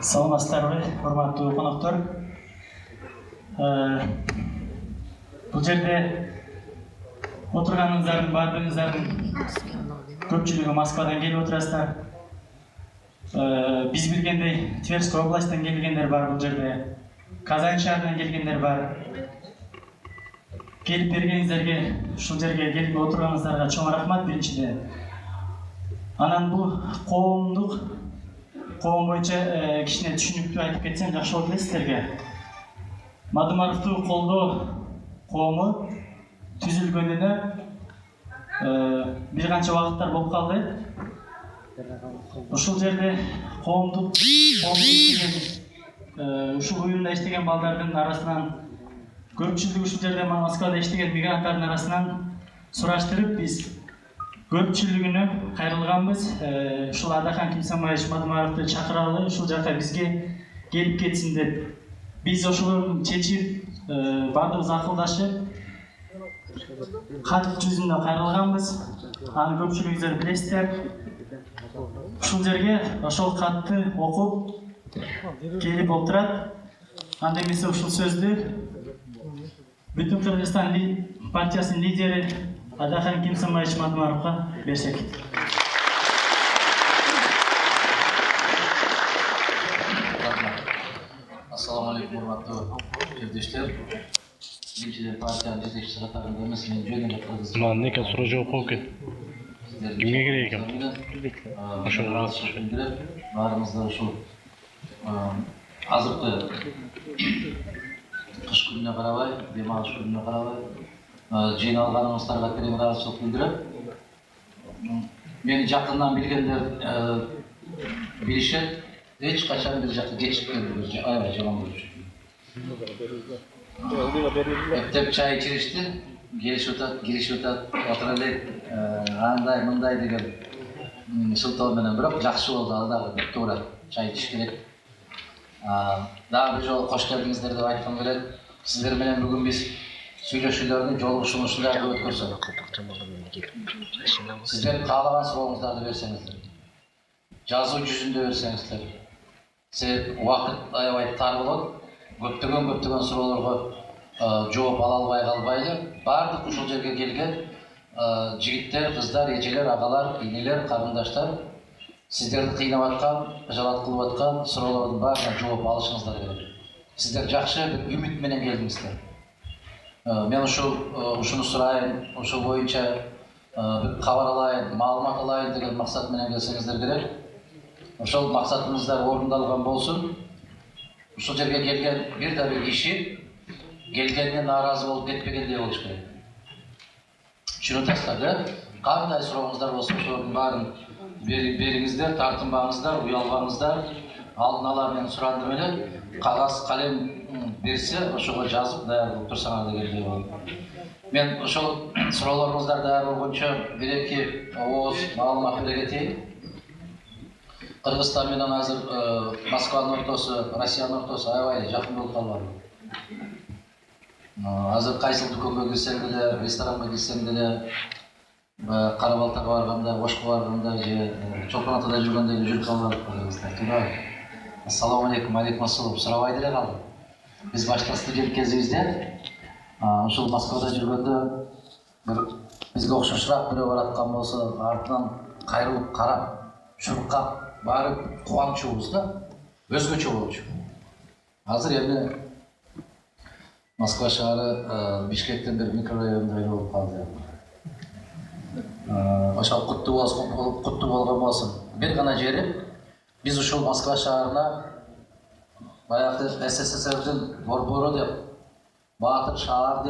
Саламатсыздарбы, урматтуу коноктор. Бул жерде отурганыңыздардын баардыгыңыздардын көпчүлүгү Москвадан келип отурасыздар. Биз билгендей Тверской областтан келгендер бар, бул жерде Казань шаарынан келгендер бар. Келип бергениңиздерге, ушул жерге келип отурганыңыздарга чоң рахмат биринчиден. Анан бул коом боюнча кичине түшүнүктүү айтып кетсем жакшы болот эле сиздерге. Мадымаровду колдоо коому түзүлгөнүнө бир канча убакыттар болуп калды. Ушул жерде коомдук ушул уюмда иштеген балдардын арасынан көпчүлүгү ушул жерде Москвада иштеген мигранттардын арасынан сураштырып биз көпчүлүгүнө кайрылганбыз. Ушул Адахан Кимсанбаевич Мадымаровду чакыралы, ушул жака бизге келип кетсин деп. Биз ошолорду чечип, баардыгыбыз акылдашып, кат жүзүндө кайрылганбыз. Аны көпчүлүгүңүздөр билесиздер. Ушул жерге ошол катты окуп келип отурат. Анда эмесе ушул сөздү Бүтүн Кыргызстан партиясынын лидери Адахан Кимсанбаевич Мадымаровго берсек. Assalamu alaikum урматтуу жердештер. Биринчиден партиянын жетекчиси катарында эмес, мен жөнүндө кыргыз. Мына неке суроо жооп болуп кетти. Кимге керек экен? Ошого баарыбыздар ушул азыркы кыш күнүнө карабай, дем алыш күнүнө карабай жыйналганыңыздарга терең ыраазычылык билдирем. Мени жакындан билгендер билишет. Эч качан бир жакка кечикпедим, аябай жаман болчу. Эптеп чай ичиришти, келишип атат, отура элек, андай, мындай деген шылтоо менен, бирок жакшы болду, ал дагы туура чай ичиш керек. Дагы бир жолу кош келдиңиздер деп айткым келет. Сиздер менен бүгүн биз сүйлөшүүлөрдү, жолугушууларды дагы өткөрсөк. Сиздер каалаган сурооңуздарды берсеңиздер, жазуу жүзүндө берсеңиздер. Себеп убакыт аябай тар болот. Көптөгөн суроолорго жооп ала албай калбайлы. Баардык ушул жерге келген жигиттер, кыздар, эжелер, агалар, инелер, карындаштар сиздерди кыйнап аткан, жалат кылып аткан суроолордун баарына жооп алышыңыздар керек. Сиздер жакшы бир үмүт менен келдиңиздер. Мен ушуну сурайын, ушул боюнча бир кабар алайын, маалымат алайын деген максат менен келсеңиздер керек. Ошол максатыңыздар орундалган болсун. Ушул жерге келген бир да бир киши келгенине нааразы болуп кетпегендей болуш керек. Түшүнүп атасыздар, кандай сурооңуздар болсо ошолордун баарын бериңиздер, тартынбаңыздар, уялбаңыздар. Алдын ала мен сурандым эле, кагаз, калем берсе, ошого жазып даяр кылып турсаңар дегендей болот. Мен ошол суроолоруңуздар даяр болгончо бир-эки ооз маалымат бере кетейин. Кыргызстан менен азыр Москванын ортосу, Россиянын ортосу аябай жакын болуп калган. Азыр кайсыл дүкөнгө кирсең деле, ресторанга кирсең деле, Кара Балтага барганда, Ошко барганда же Чолпон Атада жүргөндө эле жүрүп калган Кыргызстан. Туурабы? Ассаламу алейкум, алейкум ассалам. Сурабай деле калды. Биз башка студент кезибизде ушул Москвада жүргөндө бизге окшошураак бирөө бараткан болсо, артынан кайрылып карап, чуркап барып кубанычыбыз да өзгөчө болчу. Азыр эми Москва шаары Бишкектен бир микрорайондой болуп калды. Ошол куттуу болгон болсун. Бир гана жери биз ушул Москва шаарына баягы СССРдин борбору деп, Баатыр шаар